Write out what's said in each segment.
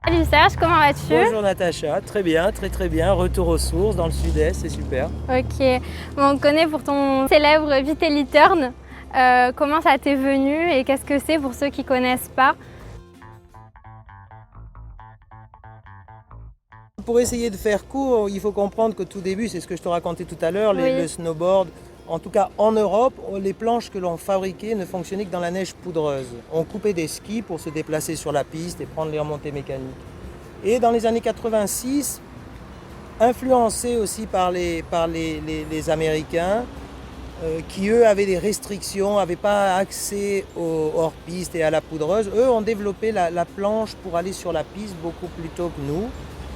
Salut Serge, comment vas-tu? Bonjour Natacha, très bien, très bien. Retour aux sources dans le sud-est, c'est super. Ok, bon, on te connaît pour ton célèbre Vitelli Turn. Comment ça t'est venu et qu'est-ce que c'est pour ceux qui ne connaissent pas? Pour essayer de faire court, il faut comprendre qu'au tout début, c'est ce que je te racontais tout à l'heure, Oui. le snowboard, en tout cas en Europe, les planches que l'on fabriquait ne fonctionnaient que dans la neige poudreuse. On coupait des skis pour se déplacer sur la piste et prendre les remontées mécaniques. Et dans les années 86, influencé aussi par les Américains, qui eux avaient des restrictions, n'avaient pas accès aux hors-piste et à la poudreuse, eux ont développé la planche pour aller sur la piste beaucoup plus tôt que nous.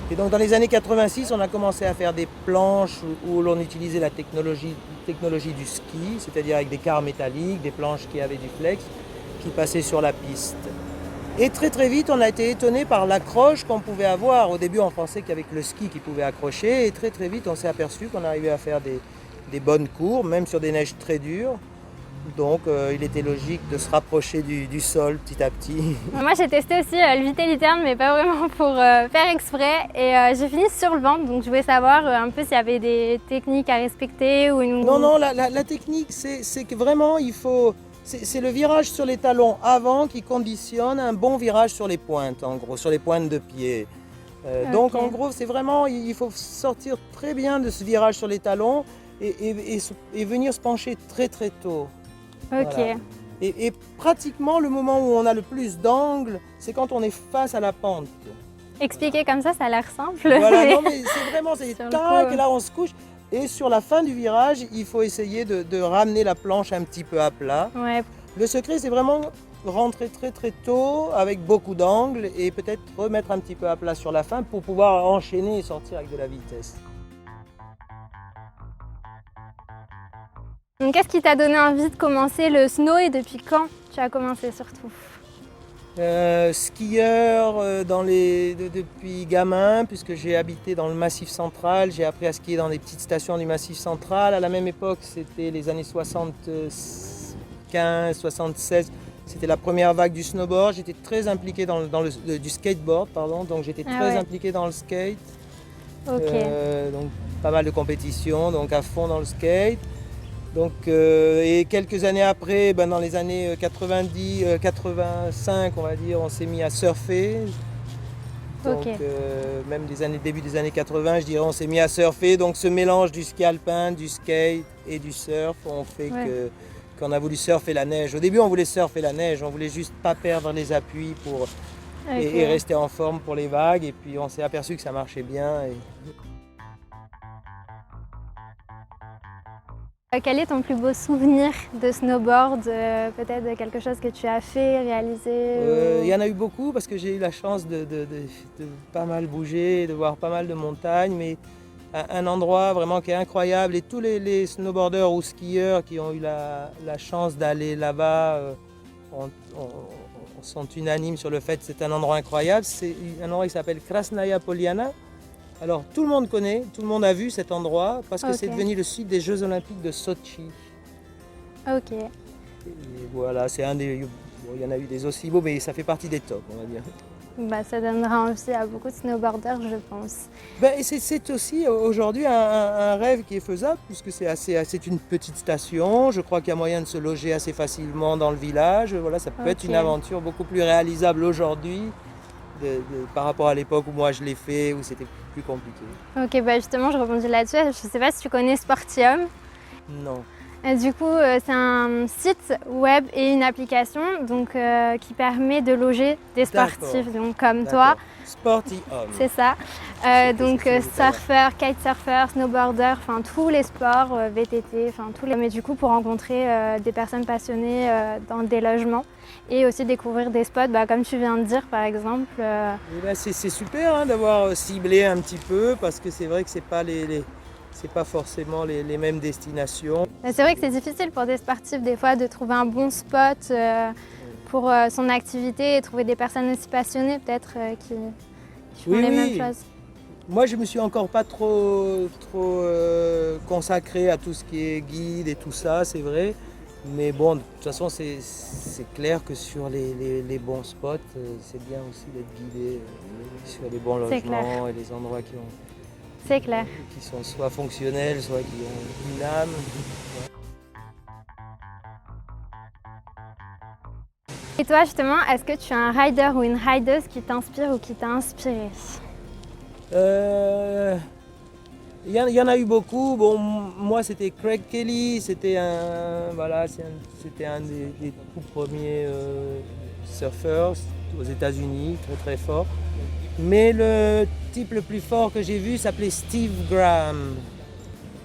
Et donc dans les années 86, on a commencé à faire des planches où l'on utilisait la technologie du ski, c'est-à-dire avec des quarts métalliques, des planches qui avaient du flex, qui passaient sur la piste. Et très vite, on a été étonné par l'accroche qu'on pouvait avoir. Au début, on pensait qu'avec le ski qui pouvait accrocher, et très vite, on s'est aperçu qu'on arrivait à faire des bonnes courbes, même sur des neiges très dures. Donc il était logique de se rapprocher du sol petit à petit. Moi j'ai testé aussi le Vitelli Turn, mais pas vraiment pour faire exprès. Et j'ai fini sur le ventre, donc je voulais savoir un peu s'il y avait des techniques à respecter ou une... Non, la technique, c'est que vraiment, il faut... C'est le virage sur les talons avant qui conditionne un bon virage sur les pointes, en gros, sur les pointes de pied. Okay. Donc en gros, c'est vraiment, il faut sortir très bien de ce virage sur les talons et venir se pencher très tôt. Ok. Voilà. Et pratiquement le moment où on a le plus d'angle, c'est quand on est face à la pente. Expliquer comme ça a l'air simple. Voilà, non mais c'est vraiment, c'est tac, et là on se couche. Et sur la fin du virage, il faut essayer de ramener la planche un petit peu à plat. Ouais. Le secret, c'est vraiment rentrer très tôt avec beaucoup d'angles et peut-être remettre un petit peu à plat sur la fin pour pouvoir enchaîner et sortir avec de la vitesse. Donc qu'est-ce qui t'a donné envie de commencer le snow et depuis quand tu as commencé surtout? Skieur depuis gamin, puisque j'ai habité dans le Massif central, j'ai appris à skier dans des petites stations du Massif central. À la même époque, c'était les années 75, 76, c'était la première vague du snowboard. J'étais très impliqué du skateboard, pardon, donc j'étais très impliqué dans le skate. Okay. Donc pas mal de compétitions, donc à fond dans le skate. Donc, et quelques années après, dans les années 90, 85, on va dire, on s'est mis à surfer. Donc, même début des années 80, je dirais, on s'est mis à surfer. Donc, ce mélange du ski alpin, du skate et du surf, on fait qu'on a voulu surfer la neige. Au début, on voulait surfer la neige, on voulait juste pas perdre les appuis et rester en forme pour les vagues. Et puis, on s'est aperçu que ça marchait bien. Quel est ton plus beau souvenir de snowboard? Peut-être quelque chose que tu as fait, réalisé? Il y en a eu beaucoup parce que j'ai eu la chance de pas mal bouger, de voir pas mal de montagnes, mais un endroit vraiment qui est incroyable et tous les snowboarders ou skieurs qui ont eu la chance d'aller là-bas sont unanimes sur le fait que c'est un endroit incroyable. C'est un endroit qui s'appelle Krasnaya Poliana. Alors tout le monde connaît, tout le monde a vu cet endroit parce que c'est devenu le site des Jeux Olympiques de Sochi. Ok. Et voilà, c'est un des... Bon, il y en a eu des aussi beaux, mais ça fait partie des tops, on va dire. Ça donnera envie à beaucoup de snowboarders, je pense. C'est aussi aujourd'hui un rêve qui est faisable puisque c'est une petite station. Je crois qu'il y a moyen de se loger assez facilement dans le village. Voilà, ça peut être une aventure beaucoup plus réalisable aujourd'hui par rapport à l'époque où moi je l'ai fait, où c'était plus compliqué. Ok, justement, je rebondis là-dessus. Je ne sais pas si tu connais Sportium. Non. Du coup, c'est un site web et une application qui permet de loger des sportifs comme toi. Sportium. C'est ça. Donc surfeurs, kitesurfers, snowboarders, enfin tous les sports, VTT, enfin tous les... Mais du coup pour rencontrer des personnes passionnées dans des logements et aussi découvrir des spots, comme tu viens de dire par exemple. C'est super d'avoir ciblé un petit peu parce que c'est vrai que c'est pas forcément les mêmes destinations. C'est vrai que c'est difficile pour des sportifs des fois de trouver un bon spot pour son activité et trouver des personnes aussi passionnées peut-être qui font les mêmes choses. Moi je me suis encore pas trop consacré à tout ce qui est guide et tout ça, c'est vrai. Mais bon, de toute façon, c'est clair que sur les bons spots, c'est bien aussi d'être guidé sur les bons C'est clair. logements et les endroits C'est clair. qui sont soit fonctionnels, soit qui ont une âme. Et toi justement, est-ce que tu as un rider ou une rideuse qui t'inspire ou qui t'a inspiré? Il y en a eu beaucoup. Bon, moi, c'était Craig Kelly. C'était c'était un des tout premiers surfeurs aux États-Unis, très très fort. Mais le type le plus fort que j'ai vu s'appelait Steve Graham.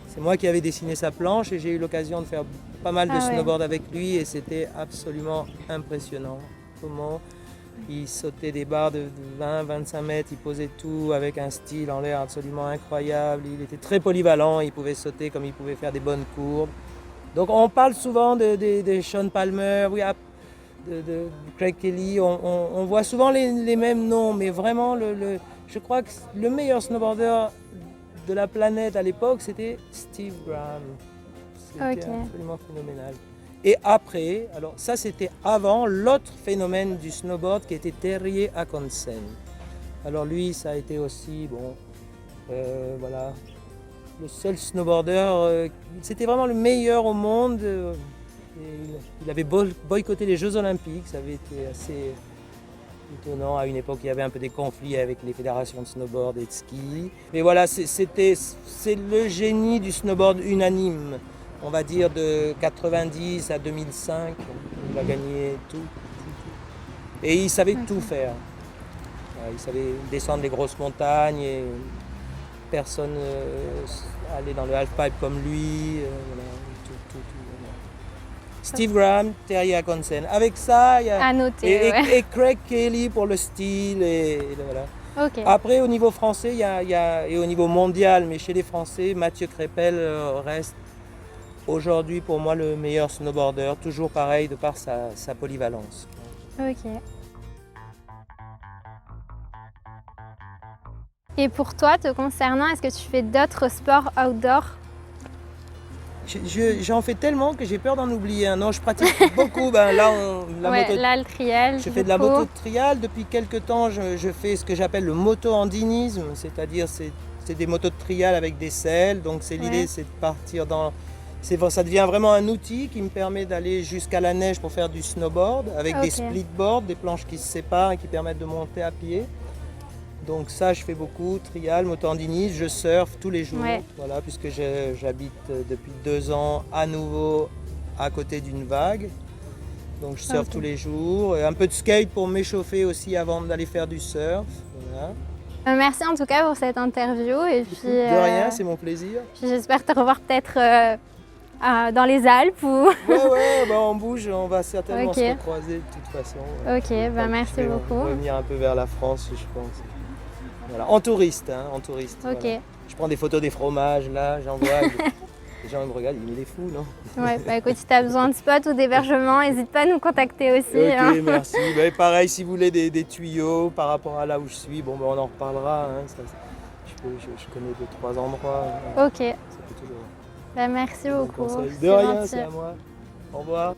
C'est moi qui avais dessiné sa planche et j'ai eu l'occasion de faire pas mal de Ah ouais. snowboard avec lui et c'était absolument impressionnant. Comment il sautait des barres de 20-25 mètres, il posait tout avec un style en l'air absolument incroyable. Il était très polyvalent, il pouvait sauter comme il pouvait faire des bonnes courbes. Donc on parle souvent de Sean Palmer, de Craig Kelly, on voit souvent les mêmes noms, mais vraiment je crois que le meilleur snowboarder de la planète à l'époque, c'était Steve Graham. C'était absolument phénoménal. Et après, alors ça c'était avant l'autre phénomène du snowboard qui était Terje Akkonsen. Alors lui, ça a été aussi, voilà, le seul snowboarder, c'était vraiment le meilleur au monde. Il avait boycotté les Jeux Olympiques, ça avait été assez étonnant. À une époque, il y avait un peu des conflits avec les fédérations de snowboard et de ski. Mais voilà, c'est le génie du snowboard unanime. On va dire de 90 à 2005, il a gagné tout. Et il savait tout faire. Il savait descendre les grosses montagnes et personne allait dans le halfpipe comme lui. Voilà, tout. Steve Graham, Terje Akkonsen. Avec ça, il y a À noter, et Craig Kelly pour le style et voilà. Ok. Après, au niveau français, et au niveau mondial, mais chez les Français, Mathieu Crépel reste aujourd'hui pour moi le meilleur snowboarder, toujours pareil de par sa polyvalence. Ok. Et pour toi, te concernant, est-ce que tu fais d'autres sports outdoor? J'en fais tellement que j'ai peur d'en oublier un. Non, je pratique beaucoup. Là, le trial. Je fais de la moto de trial. Depuis quelques temps, je fais ce que j'appelle le moto-andinisme, c'est-à-dire c'est des motos de trial avec des selles. Donc l'idée, c'est de partir dans... Ça devient vraiment un outil qui me permet d'aller jusqu'à la neige pour faire du snowboard avec des splitboards, des planches qui se séparent et qui permettent de monter à pied. Donc ça, je fais beaucoup, trial, moto-andinisme, je surfe tous les jours, voilà, puisque j'habite depuis 2 ans à nouveau à côté d'une vague. Donc je surfe tous les jours, et un peu de skate pour m'échauffer aussi avant d'aller faire du surf. Voilà. Merci en tout cas pour cette interview. Et puis, de rien, c'est mon plaisir. J'espère te revoir peut-être dans les Alpes ou... Ouais, on bouge, on va certainement se recroiser de toute façon. Ok, merci beaucoup. On va revenir un peu vers la France, je pense. Voilà. En touriste, en touriste. Ok. Voilà. Je prends des photos des fromages, là, j'en vois. Les gens me regardent, ils me les fous, non? Ouais, écoute, si tu as besoin de spots ou d'hébergement, n'hésite pas à nous contacter aussi. Ok, merci. Pareil, si vous voulez des tuyaux par rapport à là où je suis, on en reparlera. Je connais 2-3 endroits. Ok. Ça peut toujours... merci beaucoup. De rien, c'est à moi. Au revoir.